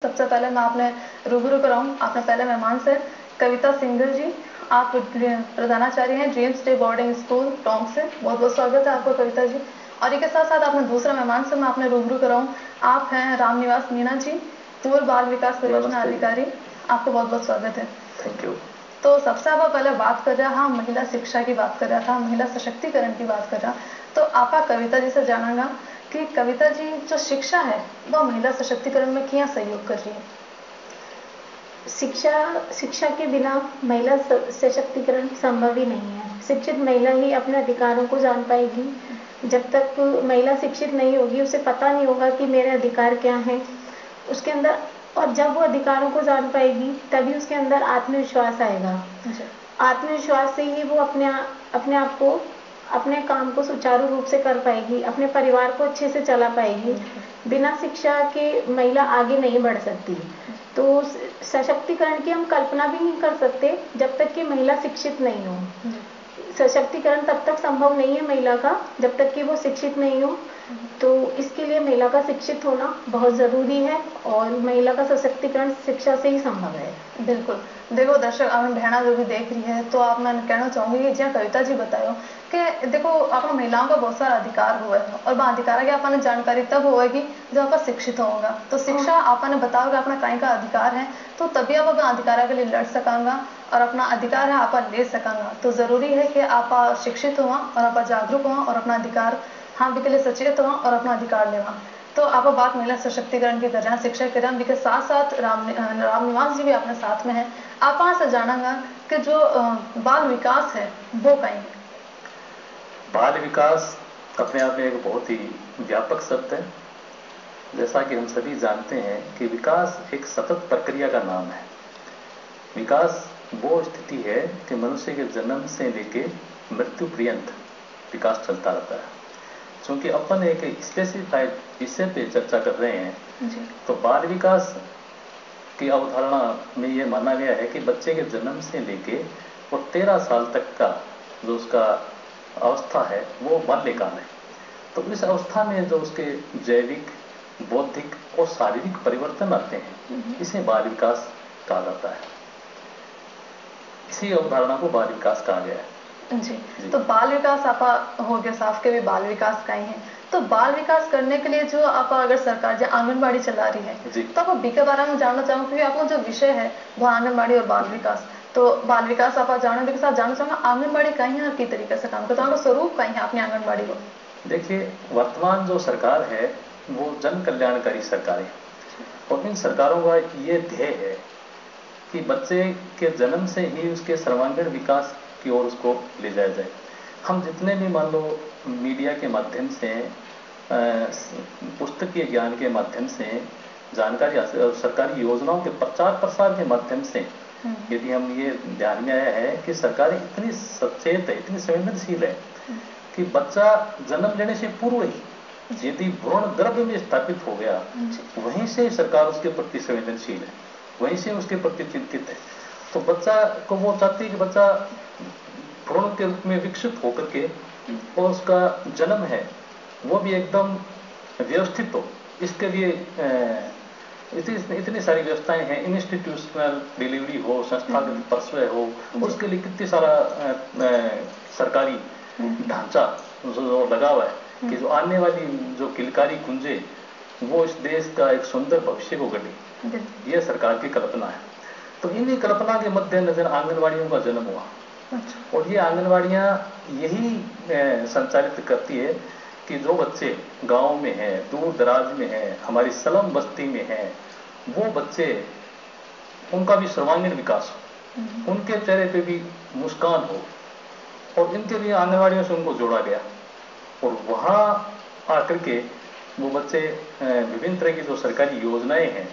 सबसे पहले मैं आपने रूबरू कराऊं आपने पहले मेहमान से कविता सिंघल जी। आप प्रधानाचार्य हैं James day boarding school Tonk से। बहुत बहुत स्वागत है आपको कविता जी। और इसके साथ साथ आपने दूसरा मेहमान से मैं आपने रूबरू कराऊं, आप हैं रामनिवास मीणा जी, पूर्व बाल विकास परियोजना अधिकारी। आपको बहुत बहुत स्वागत है। Thank you. तो सबसे आप पहले बात कर रहा, हाँ महिला शिक्षा की बात कर रहा था, महिला सशक्तिकरण की बात कर रहा। तो आप कविता जी से जानांगा कि कविता जी जो शिक्षा है वह महिला सशक्तिकरण में क्या सहयोग कर रही है। शिक्षा के बिना महिला सशक्तिकरण संभव ही नहीं है। शिक्षित महिला ही अपने अधिकारों को जान पाएगी। जब तक महिला शिक्षित नहीं होगी उसे पता नहीं होगा कि मेरे अधिकार क्या हैं उसके अंदर, और जब वो अधिकारों को जान पाएगी तभी उसके अंदर आत्मविश्वास आएगा। आत्मविश्वास से ही वो अपने आप को, अपने काम को सुचारू रूप से कर पाएगी, अपने परिवार को अच्छे से चला पाएगी। बिना शिक्षा के महिला आगे नहीं बढ़ सकती। तो सशक्तिकरण की हम कल्पना भी नहीं कर सकते जब तक कि महिला शिक्षित नहीं हो। सशक्तिकरण तब तक संभव नहीं है महिला का जब तक कि वो शिक्षित नहीं हो। तो इसके लिए महिला का शिक्षित होना बहुत ज़रूरी है और महिला का सशक्तिकरण शिक्षा से ही संभव है। बिल्कुल। देखो दर्शक आपने बहना जो भी देख रही है, तो आप मैं कहना चाहूँगी कि जहाँ कविता जी बतायो कि देखो आप महिलाओं का बहुत सारा अधिकार हुआ है और वह अधिकार की आपने जानकारी तब होगी जब आप शिक्षित होगा। तो शिक्षा आपने बताओगे अपना कहीं का अधिकार है तो तभी आप अपना अधिकार के लिए लड़ सकांगा और अपना अधिकार है आप ले सकांगा। तो ज़रूरी है कि आप शिक्षित हुआ और आप जागरूक हुआ और अपना अधिकार हाँ भी के लिए सचेत हुआ और अपना अधिकार लेवा। तो आप बात महिला सशक्तिकरण की कर रहे हैं, शिक्षा के रहे हैं, के साथ साथ रामनिवास जी भी अपने साथ में हैं। आप वहाँ से जानांगा कि जो बाल विकास है वो कहीं। बाल विकास अपने आप में एक बहुत ही व्यापक शब्द है। जैसा कि हम सभी जानते हैं कि विकास एक सतत प्रक्रिया का नाम है। विकास वो स्थिति है कि मनुष्य के जन्म से लेके मृत्यु पर्यंत विकास चलता रहता है। क्योंकि अपन एक स्पेसिफाइड विषय पे चर्चा कर रहे हैं जी। तो बाल विकास की अवधारणा में ये माना गया है कि बच्चे के जन्म से लेके वो 13 साल तक का जो उसका अवस्था है वो बाल्यकाल है। तो इस अवस्था में जो उसके जैविक, बौद्धिक और शारीरिक परिवर्तन आते हैं इसे बाल विकास कहा जाता है। इसी अवधारणा को बाल विकास कहा गया है। जी। तो बाल विकास आप हो गया साफ के भी बाल विकास का ही है। तो बाल विकास करने के लिए जो आप अगर सरकार जो आंगनबाड़ी चला रही है तो आप बी के बारे में जानना चाहूँगी क्योंकि आपका जो विषय है वो आंगनबाड़ी और बाल विकास। तो बाल विकास आप जानने के साथ जानना चाहूँगा आंगनबाड़ी कहीं है, किस तरीके से काम करता है, स्वरूप कहीं है अपनी आंगनबाड़ी को। देखिए वर्तमान जो सरकार है वो जन कल्याणकारी सरकार है और इन सरकारों का ये ध्येय है कि बच्चे के जन्म से ही उसके सर्वांगीण विकास की ओर उसको ले जाया जाए। हम जितने भी मान लो मीडिया के माध्यम से, पुस्तकीय ज्ञान के माध्यम से जानकारी हासिल और सरकारी योजनाओं के प्रचार प्रसार के माध्यम से यदि हम ये ध्यान में आया है कि सरकार इतनी सचेत है, इतनी संवेदनशील है कि बच्चा जन्म लेने से पूर्व ही यदि भ्रूण गर्भ में स्थापित हो गया वहीं से सरकार उसके प्रति संवेदनशील है, वहीं से उसके प्रति चिंतित है। तो बच्चा को वो चाहती है कि बच्चा भ्रूण के रूप में विकसित होकर के और उसका जन्म है वो भी एकदम व्यवस्थित हो। इसके लिए इतनी सारी व्यवस्थाएं हैं, इंस्टीट्यूशनल डिलीवरी हो, संस्थागत प्रसव हो, उसके लिए कितनी सारा सरकारी ढांचा जो लगा हुआ है कि जो आने वाली जो किलकारी कुंजे वो इस देश का एक सुंदर भविष्य को गढ़े। यह सरकार की कल्पना है। तो इन्हीं कल्पना के मद्देनजर आंगनवाड़ियों का जन्म हुआ। और ये आंगनवाड़ियां यही संचालित करती है कि जो बच्चे गांव में हैं, दूर दराज में हैं, हमारी स्लम बस्ती में हैं, वो बच्चे उनका भी सर्वांगीण विकास हो, उनके चेहरे पे भी मुस्कान हो और इनके लिए आंगनवाड़ियों से उनको जोड़ा गया और वहां आकर के वो बच्चे विभिन्न तरह की जो सरकारी योजनाएं हैं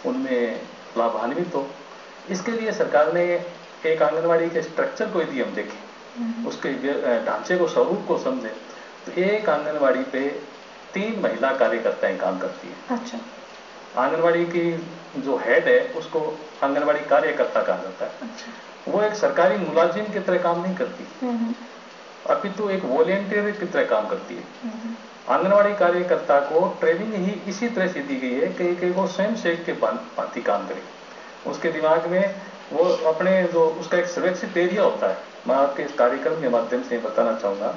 उनमें लाभान्वित हो। इसके लिए सरकार ने एक आंगनवाड़ी के स्ट्रक्चर को यदि हम देखें, उसके ढांचे को, स्वरूप को समझे तो एक आंगनवाड़ी पे 3 महिला कार्यकर्ताएं काम करती है। अच्छा। आंगनवाड़ी की जो हेड है उसको आंगनवाड़ी कार्यकर्ता कहा जाता है। अच्छा। वो एक सरकारी मुलाजिम की तरह काम नहीं करती, अपितु एक वॉलेंटियर की तरह काम करती है। आंगनवाड़ी कार्यकर्ता को ट्रेनिंग ही इसी तरह से दी गई है कि वो स्वयं सेवक के भांति काम करे। उसके दिमाग में वो अपने जो उसका एक सुरक्षित एरिया होता है। मैं आपके इस कार्यक्रम के माध्यम से बताना चाहूंगा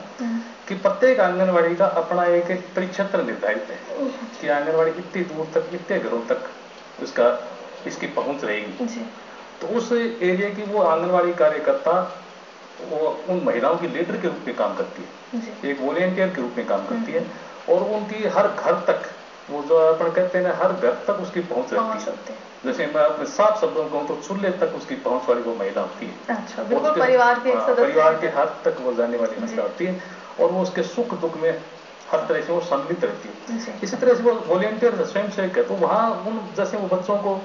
कि प्रत्येक आंगनवाड़ी का अपना एक परिक्षेत्र निर्धारित है कि आंगनवाड़ी इतनी दूर तक, इतने घरों तक उसका इसकी पहुंच रहेगी। तो उस एरिया की वो आंगनवाड़ी कार्यकर्ता वो उन महिलाओं की लीडर के रूप में काम करती है, एक वॉलेंटियर के रूप में काम करती है, और उनकी हर घर तक, वो जो अपन कहते हैं ना, हर घर तक उसकी पहुंच रहती है। जैसे मैं अपने साफ शब्दों में कहूँ तो चूल्हे तक उसकी पहुंच वाली वो महिला होती है। अच्छा, बिल्कुल परिवार के एक सदस्य, परिवार के हर तक वो जाने वाली महिला होती है, और वो उसके सुख दुख में हर तरह से वो सम्मिलित रहती है। इसी तरह से वो वॉलेंटियर स्वयं सेवक है। तो वहाँ उन जैसे वो बच्चों को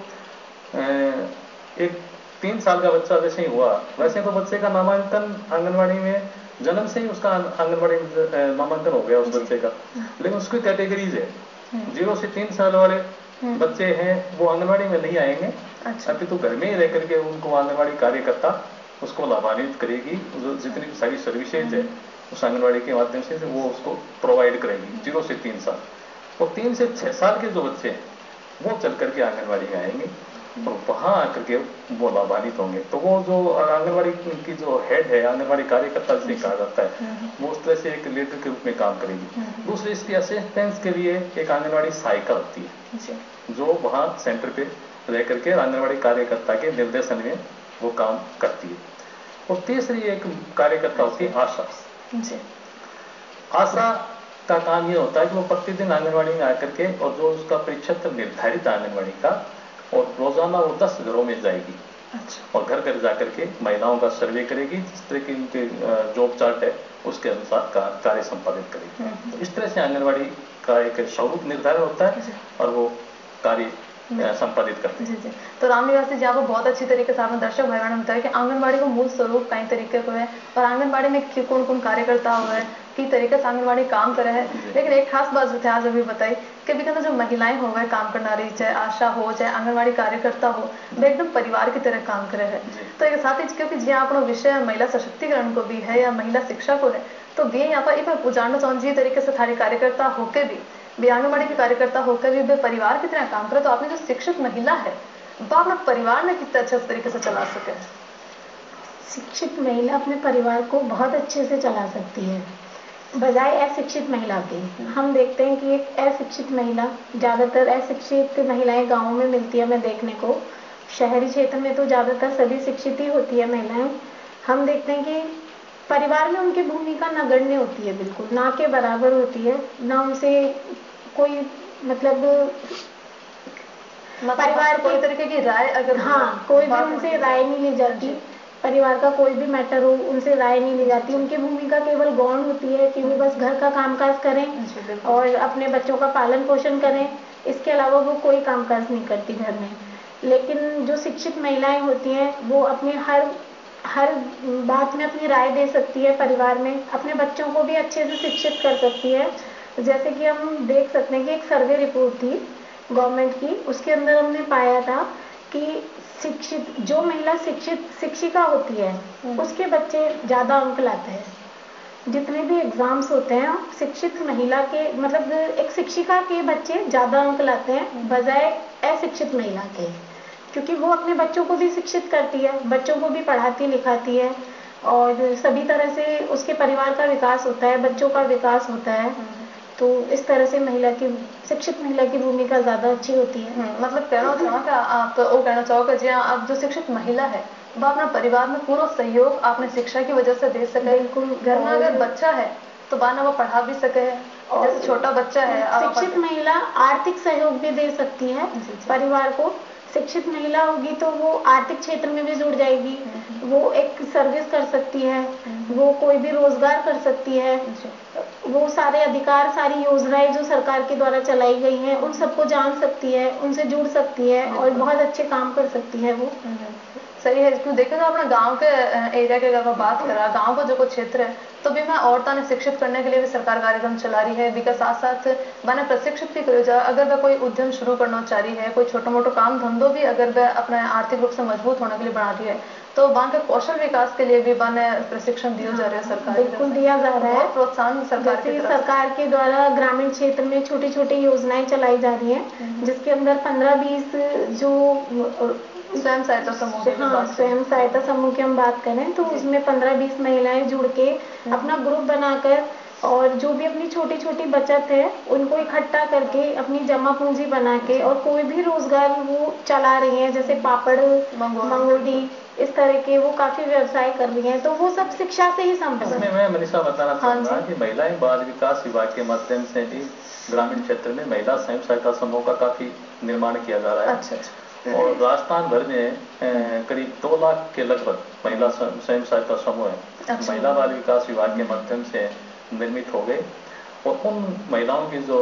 एक 3 साल का बच्चा जैसे ही हुआ, वैसे तो बच्चे का नामांकन आंगनवाड़ी में जन्म से ही उसका आंगनवाड़ी में नामांकन हो गया उस बच्चे का। लेकिन उसकी कैटेगरीज है, 0 से 3 साल वाले बच्चे हैं वो आंगनवाड़ी में नहीं आएंगे। अभी तो घर में ही रह करके उनको आंगनवाड़ी कार्यकर्ता उसको लाभान्वित करेगी, जितनी भी सारी सर्विसेज है उस आंगनवाड़ी के माध्यम से वो उसको प्रोवाइड करेगी। 0 से 3 साल, और 3 से 6 साल के जो बच्चे हैं वो चल करके आंगनवाड़ी में आएंगे और वहां आकर के वो लाभान्वित होंगे। तो वो जो आंगनवाड़ी की जो हेड है, आंगनवाड़ी कार्यकर्ता जिसे कहा जाता है, वो उस तरह से एक लीडर के रूप में काम करेगी। दूसरी, इसकी असिस्टेंस के लिए एक आंगनवाड़ी सहायिका होती है जो वहां सेंटर पे रह करके आंगनवाड़ी कार्यकर्ता के निर्देशन में वो काम करती है। और तीसरी एक कार्यकर्ता होती है आशा। आशा का काम ये होता है कि वो प्रतिदिन आंगनवाड़ी में आकर के, और जो उसका परिक्षेत्र निर्धारित आंगनवाड़ी का, और रोजाना वो 10 घरों में जाएगी। अच्छा। और घर घर जाकर के महिलाओं का सर्वे करेगी, जिस तरह की उनके जॉब चार्ट है उसके अनुसार कार्य संपादित करेगी। तो इस तरह से आंगनवाड़ी का एक स्वरूप निर्धारण होता है और वो कार्य संपादित करते हैं। जी। तो रामनिवासी जी, आपको बहुत अच्छी तरीके से आपने दर्शक भाई बहनों बताया कि आंगनबाड़ी को मूल स्वरूप कई तरीके को है, और आंगनबाड़ी में कौन कौन कार्यकर्ता हुआ है, की तरीके से आंगनबाड़ी काम करे है। लेकिन एक खास बात जो आज अभी बताई कि भी जो महिलाएं हो गए काम करना रही, चाहे आशा हो चाहे आंगनबाड़ी कार्यकर्ता हो, वो एकदम परिवार की तरह काम करे है। तो एक साथ ही क्योंकि जी अपना विषय महिला सशक्तिकरण को भी है या महिला शिक्षा को है, तो भी यहाँ पर जानना चाहूँ तरीके से थारी कार्यकर्ता होके भी आंगनबाड़ी के कार्यकर्ता होकर भी वे परिवार की तरह काम करे, तो आपने जो शिक्षित महिला है वो अपना परिवार में कितने अच्छे तरीके से चला सके? शिक्षित महिला अपने परिवार को बहुत अच्छे से चला सकती है बजाय अशिक्षित महिला के। हम देखते हैं कि एक अशिक्षित महिला, ज़्यादातर अशिक्षित महिलाएं गाँव में मिलती है हमें देखने को। शहरी क्षेत्र में तो ज़्यादातर सभी शिक्षित ही होती है महिलाएं। हम देखते हैं कि परिवार में उनकी भूमिका नगण्य होती है, बिल्कुल ना के बराबर होती है। ना उनसे कोई मतलब परिवार कोई तरीके की राय, अगर कोई भी उनसे राय नहीं ली जाती। परिवार का कोई भी मैटर हो उनसे राय नहीं ली जाती। उनकी भूमिका केवल गौण होती है कि वो बस घर का कामकाज करें और अपने बच्चों का पालन पोषण करें। इसके अलावा वो कोई कामकाज नहीं करती घर में। लेकिन जो शिक्षित महिलाएं होती हैं वो अपने हर बात में अपनी राय दे सकती है परिवार में, अपने बच्चों को भी अच्छे से शिक्षित कर सकती है। जैसे कि हम देख सकते हैं कि एक सर्वे रिपोर्ट थी गवर्नमेंट की, उसके अंदर हमने पाया था कि जो महिला शिक्षिका होती है उसके बच्चे ज़्यादा अंक लाते हैं। जितने भी एग्जाम्स होते हैं शिक्षित महिला के, मतलब एक शिक्षिका के बच्चे ज़्यादा अंक लाते हैं बजाय अशिक्षित महिला के, क्योंकि वो अपने बच्चों को भी शिक्षित करती है, बच्चों को भी पढ़ाती लिखाती है और सभी तरह से उसके परिवार का विकास होता है, बच्चों का विकास होता है। तो इस तरह से शिक्षित महिला की भूमिका ज़्यादा अच्छी होती है। मतलब कहना चाहोगे आप, वो कहना चाहोगे जी आप जो शिक्षित महिला है वो अपना परिवार में पूरा सहयोग आपने शिक्षा की वजह से दे सके। बिल्कुल। घर में अगर बच्चा है तो बाना वो पढ़ा भी सके, जैसे छोटा बच्चा है। शिक्षित महिला आर्थिक सहयोग भी दे सकती है परिवार को। शिक्षित महिला होगी तो वो आर्थिक क्षेत्र में भी जुड़ जाएगी, वो एक सर्विस कर सकती है, वो कोई भी रोजगार कर सकती है, वो सारे अधिकार, सारी योजनाएं जो सरकार के द्वारा चलाई गई हैं उन सबको जान सकती है, उनसे जुड़ सकती है और बहुत अच्छे काम कर सकती है वो। सही है। क्यों देखे तो अपने गांव के एरिया के अगर बात करा, गांव का जो क्षेत्र है तो भी मैं औरतों ने शिक्षित करने के लिए भी सरकार कार्यक्रम चला रही है, भी साथ साथ मैंने प्रशिक्षित भी करो जा अगर वह कोई उद्यम शुरू करना चाह रही है, कोई छोटा मोटा काम धंधो भी अगर वह अपने आर्थिक रूप से मजबूत होने के लिए बना रही है, तो वहाँ के कौशल विकास के लिए भी बने प्रशिक्षण दिया जा रहा है सरकार बिल्कुल दिया जा रहा है, प्रोत्साहन सरकार जैसे सरकार के द्वारा ग्रामीण क्षेत्र में छोटी छोटी योजनाएं चलाई जा रही हैं, जिसके अंदर 15-20 जो स्वयं सहायता समूह, हाँ स्वयं सहायता समूह की हम बात करें तो उसमें 15-20 महिलाएं जुड़ के अपना ग्रुप बनाकर और जो भी अपनी छोटी छोटी बचत है उनको इकट्ठा करके अपनी जमा पूंजी बना के और कोई भी रोजगार वो चला रही हैं, जैसे पापड़ मंगोड़ी इस तरह के वो काफी व्यवसाय कर रही हैं, तो वो सब शिक्षा से ही संभव है। इसमें मैं मनीषा बताना चाहूंगा कि महिलाएं बाल विकास विभाग के माध्यम से भी ग्रामीण क्षेत्र में महिला स्वयं सहायता समूह का काफी निर्माण किया जा रहा है। अच्छा। और राजस्थान भर में करीब 2 लाख के लगभग महिला स्वयं सहायता समूह है, महिला बाल विकास विभाग के माध्यम से निर्मित हो गए। और उन महिलाओं की जो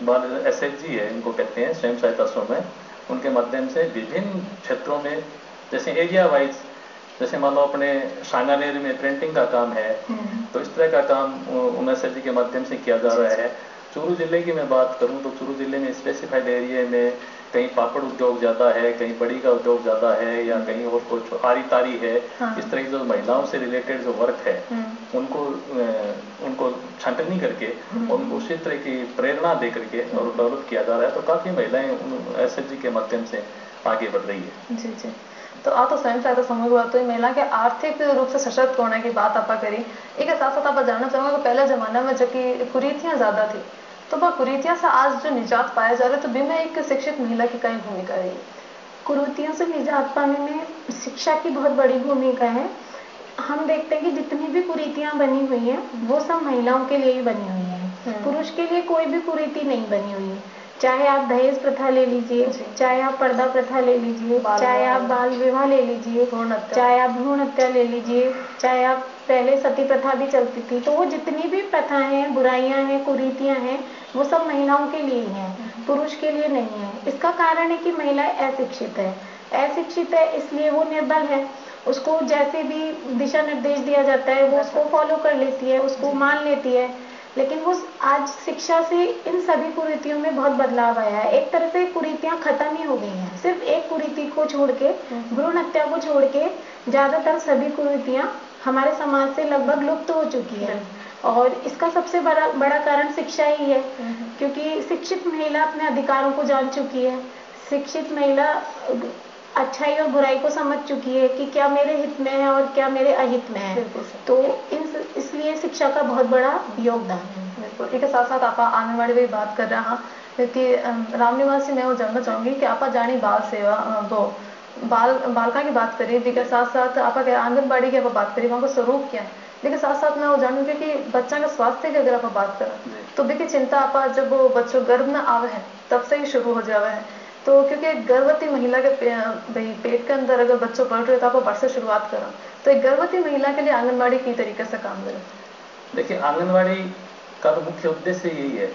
बाल SHG है, इनको कहते हैं स्वयं सहायता समूह, उनके माध्यम से विभिन्न क्षेत्रों में जैसे एरिया वाइज, जैसे मान लो अपने सांगानेर में प्रिंटिंग का काम है, तो इस तरह का काम उन SHG के माध्यम से किया जा रहा है। चूरू जिले की मैं बात करूं तो चूरू जिले में स्पेसिफाइड एरिया में कहीं पापड़ उद्योग ज्यादा है, कहीं बड़ी का उद्योग ज्यादा है, या कहीं और कुछ आरी तारी है। इस तरह की जो महिलाओं से रिलेटेड जो वर्क है उनको छांटनी करके उनको उसी तरह की प्रेरणा दे करके और डेवलप किया जा रहा है। तो काफी महिलाएं SHG के माध्यम से आगे बढ़ रही है। जी जी। तो आप तो स्वयं सहायता समूह की बात हुई, महिला के आर्थिक रूप से सशक्त होने की बात आप करी, एक साथ साथ आप जानना चाहूंगा कि पहले जमाने में जबकि कुरीतियां ज्यादा थी, तो वह कुरीतियां से आज जो निजात पाया जा रहा है, तो भी में एक शिक्षित महिला की कई भूमिका रही है। कुरीतियों से निजात पाने में शिक्षा की बहुत बड़ी भूमिका है। हम देखते हैं कि जितनी भी कुरीतियां बनी हुई हैं वो सब महिलाओं के लिए ही बनी हुई हैं, पुरुष के लिए कोई भी कुरीति नहीं बनी हुई है। चाहे आप दहेज प्रथा ले लीजिए, चाहे आप पर्दा प्रथा ले लीजिए, चाहे आप बाल विवाह ले लीजिए, चाहे आप भ्रूण हत्या ले लीजिए, चाहे आप पहले सती प्रथा भी चलती थी, तो वो जितनी भी प्रथाएं हैं, बुराइयां हैं, कुरीतियां हैं, वो सब महिलाओं के लिए ही हैं, पुरुष के लिए नहीं है। इसका कारण है कि महिला अशिक्षित है। अशिक्षित है इसलिए वो निर्बल है, उसको जैसे भी दिशा निर्देश दिया जाता है वो उसको फॉलो कर लेती है, उसको मान लेती है। लेकिन वो आज शिक्षा से इन सभी कुरीतियों में बहुत बदलाव आया है। एक तरह से कुरीतियां खत्म ही हो गई हैं। सिर्फ एक कुरीति को छोड़ के, भ्रूण हत्या को छोड़ के, ज्यादातर सभी कुरीतियां हमारे समाज से लगभग लुप्त हो चुकी है। और इसका सबसे बड़ा कारण शिक्षा ही है, क्योंकि शिक्षित महिला अपने अधिकारों को जान चुकी है। शिक्षित महिला अच्छाई और बुराई को समझ चुकी है कि क्या मेरे हित में है और क्या मेरे अहित में है। तो इसलिए शिक्षा का बहुत बड़ा योगदान है। बिल्कुल। इसके साथ साथ आप आंगनबाड़ी की बात कर रहे हैं, क्योंकि रामनिवासी मैं वो जानना चाहूंगी कि आप जानी बाल सेवा वो बालका की बात करिए, जिसके साथ साथ आप आंगनबाड़ी की आप बात करिए, वहाँ का स्वरूप क्या है, लेकिन साथ साथ मैं वो जानूंगी कि बच्चा के स्वास्थ्य की अगर आप बात करें तो देखिए चिंता आप जब वो बच्चों गर्भ में आवे है तब से ही शुरू हो जावे है। तो क्योंकि गर्भवती महिला के पेट के अंदर अगर बच्चों बढ़ रहे हो तो आप बढ़ से शुरुआत करो, तो एक गर्भवती महिला के लिए आंगनबाड़ी की तरीके से काम करे। देखिए, आंगनबाड़ी का तो मुख्य उद्देश्य यही है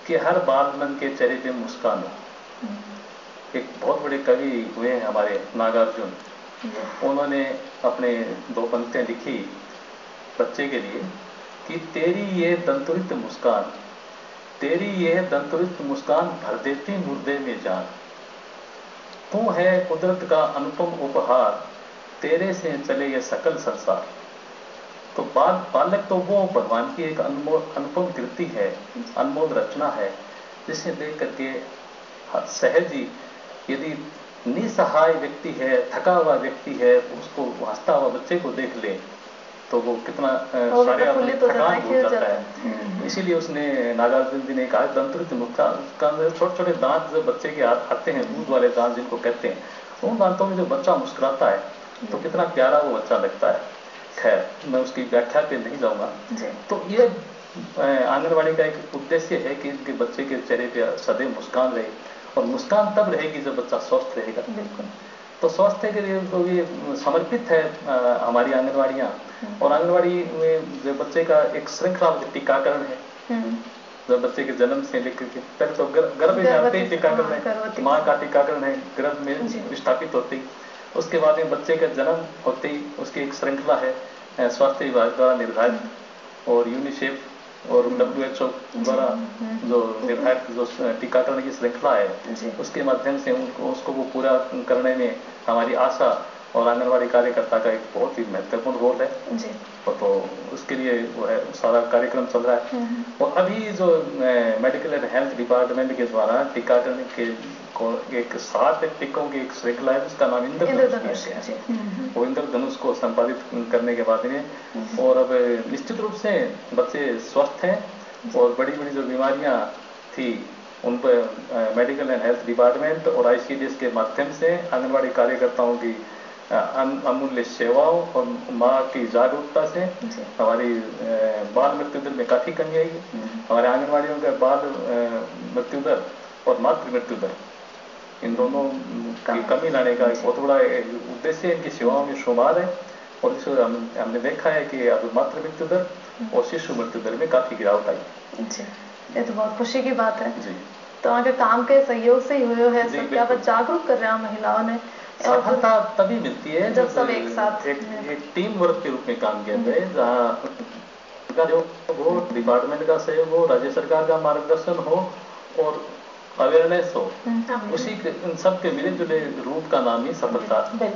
कि हर बाल मन के चेहरे पे मुस्कान हो। एक बहुत बड़े कवि हुए हैं हमारे नागार्जुन, उन्होंने अपने 2 पंक्तियां लिखी बच्चे के लिए कि तेरी ये दंतुरित मुस्कान, तेरी ये दंतुरित मुस्कान भर देती मुर्दे में जान, तू है कुदरत का अनुपम उपहार, तेरे से चले ये सकल संसार। तो बालक तो वो भगवान की एक अनुपम कृति है, अनमोल रचना है, जिसे देख करके सहज ही यदि निसहाय व्यक्ति है, थका हुआ व्यक्ति है, उसको हंसता हुआ बच्चे को देख ले तो वो कितना सारे अपने थकान भूल जाता है। इसीलिए उसने नागार्जुन जी ने कहा दंतुरित मुस्कान, छोटे छोटे दांत जो बच्चे के आते हैं, दूध वाले दांत जिनको कहते हैं, उन दांतों में जो बच्चा मुस्कुराता है तो कितना प्यारा वो बच्चा लगता है। खैर, मैं उसकी व्याख्या पे नहीं जाऊंगा। तो ये आंगनबाड़ी का एक उद्देश्य है कि इनके बच्चे के चेहरे पे सदैव मुस्कान रहे, और मुस्कान तब रहेगी जब बच्चा स्वस्थ रहेगा। बिल्कुल। तो स्वास्थ्य के लिए तो ये समर्पित है हमारी आंगनबाड़ियाँ। और आंगनबाड़ी में जो बच्चे का एक श्रृंखला टीकाकरण है, जब बच्चे के जन्म से लेकर के पहले तो गर्भ में आते ही टीकाकरण है, माँ का टीकाकरण है गर्भ में स्थापित होते ही, उसके बाद में बच्चे का जन्म होते ही उसकी एक श्रृंखला है, स्वास्थ्य विभाग द्वारा निर्धारित और यूनिसेफ और WHO द्वारा जो निर्धारित जो टीकाकरण की श्रृंखला है उसके माध्यम से उसको वो पूरा करने में हमारी आशा और आंगनबाड़ी कार्यकर्ता का एक बहुत ही महत्वपूर्ण रोल है जी। तो उसके लिए वो है सारा कार्यक्रम चल रहा है। और अभी जो मेडिकल एंड हेल्थ डिपार्टमेंट के द्वारा टीकाकरण के एक 7 टीकों की एक श्रृंखला है जिसका नाम इंद्रधनुष है। वो इंद्रधनुष को संपादित करने के बाद में और अब निश्चित रूप से बच्चे स्वस्थ हैं और बड़ी बड़ी जो बीमारियां थी उन पर मेडिकल एंड हेल्थ डिपार्टमेंट और ICDS के माध्यम से आंगनबाड़ी कार्यकर्ताओं की अमूल्य सेवाओं और माँ की जागरूकता से हमारी बाल मृत्यु दर में काफी कमी आएगी। हमारे आंगनबाड़ियों का बाल मृत्यु दर और मातृ मृत्यु दर इन दोनों की कमी लाने का एक बहुत बड़ा उद्देश्य इनकी सेवाओं में शुमार है। और इसको हमने देखा है कि अब मातृ मृत्यु दर और शिशु मृत्यु दर में काफी गिरावट आई जी। ये तो बहुत खुशी की बात है जी। तो आगे काम के सहयोग से ही हुए है सब क्या जागरूक कर रहे हैं महिलाओं ने। सफलता तभी मिलती है जब सब एक साथ एक टीम वर्क के रूप में काम किया जाए, जहाँ जो वो डिपार्टमेंट का सहयोग हो, राज्य सरकार का मार्गदर्शन हो और अवेयरनेस हो, उसी सबके मिले जुले रूप का नाम ही सफलता है।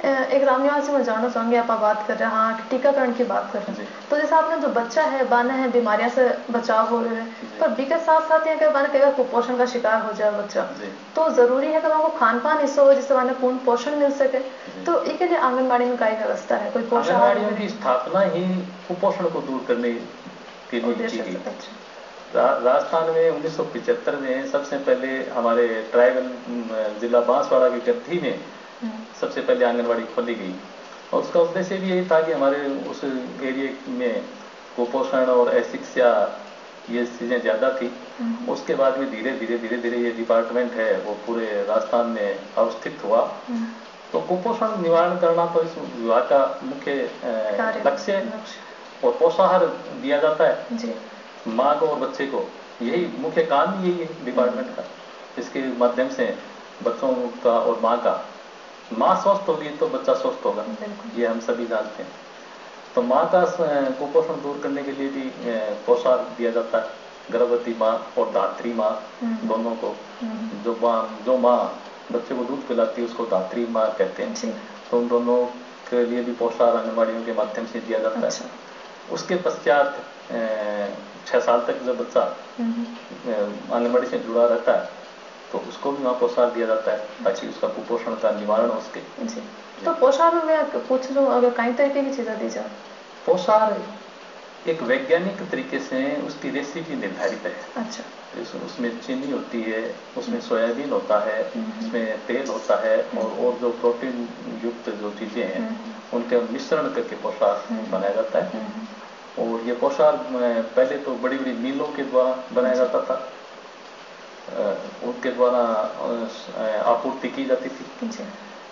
एक रामनिवास से मैं जानना चाहूंगी, आप बात कर रहे हैं हाँ टीकाकरण की बात कर रहे हैं, तो जैसे आपने जो बच्चा है बाना है बीमारियां से बचाव हो रहे हैं, पर बी के साथ साथ यहाँ कई बार कुपोषण का शिकार हो जाए बच्चा, तो जरूरी है कि वहाँ को खान पान ऐसा हो जिससे वहाँ पूर्ण पोषण मिल सके। तो इसके लिए आंगनबाड़ी में क्या व्यवस्था है? कोई पोषण आंगनबाड़ियों की स्थापना ही कुपोषण को दूर करने के लिए की गई। राजस्थान में 1975 में सबसे पहले हमारे ट्राइबल जिला बांसवाड़ा की गद्दी में सबसे पहले आंगनबाड़ी खोली गई और उसका उद्देश्य भी यही था कि हमारे उस एरिया में कुपोषण और अशिक्षा ये चीज़ें ज़्यादा थी। उसके बाद में धीरे धीरे ये डिपार्टमेंट है वो पूरे राजस्थान में अवस्थित हुआ। तो कुपोषण निवारण करना तो इस विभाग का मुख्य लक्ष्य है और पोषाहार दिया जाता है माँ को और बच्चे को, यही मुख्य काम यही है डिपार्टमेंट का। इसके माध्यम से बच्चों का और माँ स्वस्थ होगी तो बच्चा स्वस्थ होगा, ये हम सभी जानते हैं। तो माँ का कुपोषण दूर करने के लिए भी पोषाहार दिया जाता है गर्भवती माँ और धात्री माँ दोनों को। जो माँ बच्चे को दूध पिलाती है उसको धात्री माँ कहते हैं। तो उन दोनों के लिए भी पोषाहार आंगनबाड़ियों के माध्यम से दिया जाता है। उसके पश्चात 6 साल तक जब बच्चा आंगनबाड़ी से जुड़ा रहता है तो उसको भी वहाँ पोषाहार दिया जाता है ताकि उसका कुपोषण का निवारण हो सके। तो पोषाहार में पूछ लो अगर कई तरीके की चीजें दी जाए। पोषाहार एक वैज्ञानिक तरीके से उसकी रेसिपी निर्धारित है। अच्छा। उसमें चीनी होती है, उसमें सोयाबीन होता है, उसमें तेल होता है और जो प्रोटीन युक्त जो चीजें हैं उनके मिश्रण करके पोषाहार बनाया जाता है। और ये पोषाहार पहले तो बड़ी बड़ी मिलों के द्वारा बनाया जाता था, उनके द्वारा आपूर्ति की जाती थी।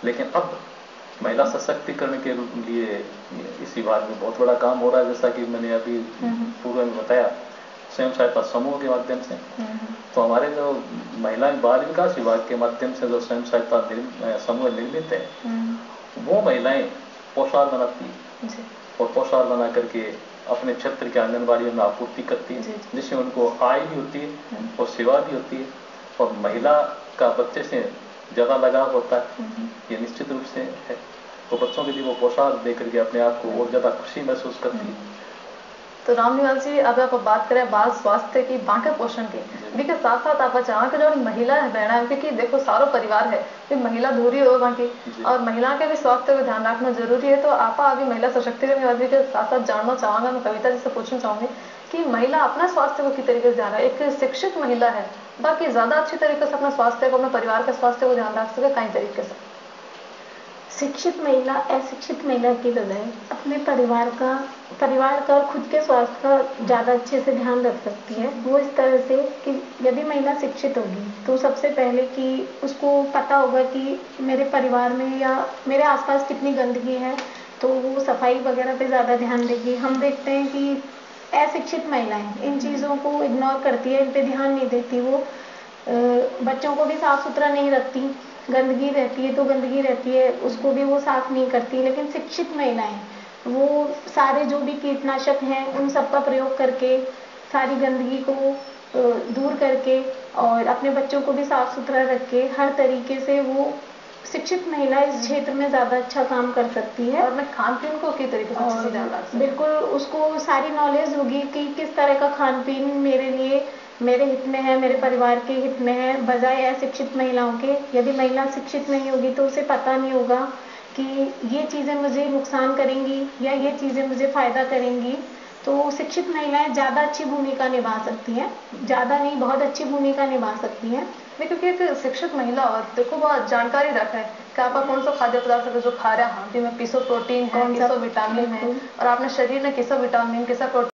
लेकिन अब महिला सशक्तिकरण के लिए इस विभाग में बहुत बड़ा काम हो रहा है। जैसा कि मैंने अभी पूर्व में बताया स्वयं सहायता समूह के माध्यम से। तो हमारे जो महिला बाल विकास विभाग के माध्यम से जो स्वयं सहायता समूह निर्मित है वो महिलाएं पोषाहार बनाती है और पोषाहार बना करके अपने क्षेत्र के आंगनबाड़ियों में आपूर्ति करती है, जिससे उनको आय भी होती है और सेवा भी होती है और महिला का बच्चे से ज़्यादा लगाव होता है, ये निश्चित रूप से है। तो बच्चों के लिए वो पोषाहार दे करके अपने आप को और ज़्यादा खुशी महसूस करती है। तो रामनिवाल जी अब आप बात करें बाल स्वास्थ्य की बांके पोषण की भी के साथ साथ आप चाहें कि जो महिला है बहना है क्योंकि देखो सारो परिवार है कि महिला दूरी हो बाकी और महिला के भी स्वास्थ्य का ध्यान रखना जरूरी है। तो आप अभी महिला सशक्तिकरण के साथ साथ जानना चाहूंगा, मैं कविता जी से पूछना चाहूंगी कि महिला अपना स्वास्थ्य को किस तरीके से ध्यान रहे, एक शिक्षित महिला है बाकी ज्यादा अच्छी तरीके से अपना स्वास्थ्य को अपने परिवार के स्वास्थ्य को ध्यान रख सके कई तरीके से? शिक्षित महिला अशिक्षित महिला की बजाय अपने परिवार का और खुद के स्वास्थ्य का ज़्यादा अच्छे से ध्यान रख सकती है। वो इस तरह से कि यदि महिला शिक्षित होगी तो सबसे पहले कि उसको पता होगा कि मेरे परिवार में या मेरे आसपास कितनी गंदगी है, तो वो सफाई वगैरह पे ज़्यादा ध्यान देगी। हम देखते हैं कि अशिक्षित महिलाएं इन चीज़ों को इग्नोर करती है, इन पे ध्यान नहीं देती। वो बच्चों को भी साफ सुथरा नहीं रखती, गंदगी रहती है तो गंदगी रहती है उसको भी वो साफ नहीं करती। लेकिन शिक्षित महिलाएं वो सारे जो भी कीटनाशक हैं उन सब का प्रयोग करके सारी गंदगी को दूर करके और अपने बच्चों को भी साफ सुथरा रख के हर तरीके से वो शिक्षित महिला इस क्षेत्र में ज़्यादा अच्छा काम कर सकती है। और मैं खान पीन को किस तरीके से अच्छे से ध्यान रख सकती हूँ? बिल्कुल उसको सारी नॉलेज होगी कि किस तरह का खान पीन मेरे लिए मेरे हित में है, मेरे परिवार के हित में है, बजाय अशिक्षित महिलाओं के। यदि महिला शिक्षित नहीं होगी तो उसे पता नहीं होगा कि ये चीज़ें मुझे नुकसान करेंगी या ये चीज़ें मुझे फ़ायदा करेंगी। तो शिक्षित महिलाएं ज़्यादा अच्छी भूमिका निभा सकती हैं, ज़्यादा नहीं बहुत अच्छी भूमिका निभा सकती हैं। नहीं, क्योंकि एक शिक्षित महिला और देखो बहुत जानकारी रखे कि आपका कौन सा खाद्य पदार्थ है जो खा रहा है, हाँ भी में किसो प्रोटीन है, किसो विटामिन है, और आपने शरीर में किसो विटामिन किसो प्रोटीन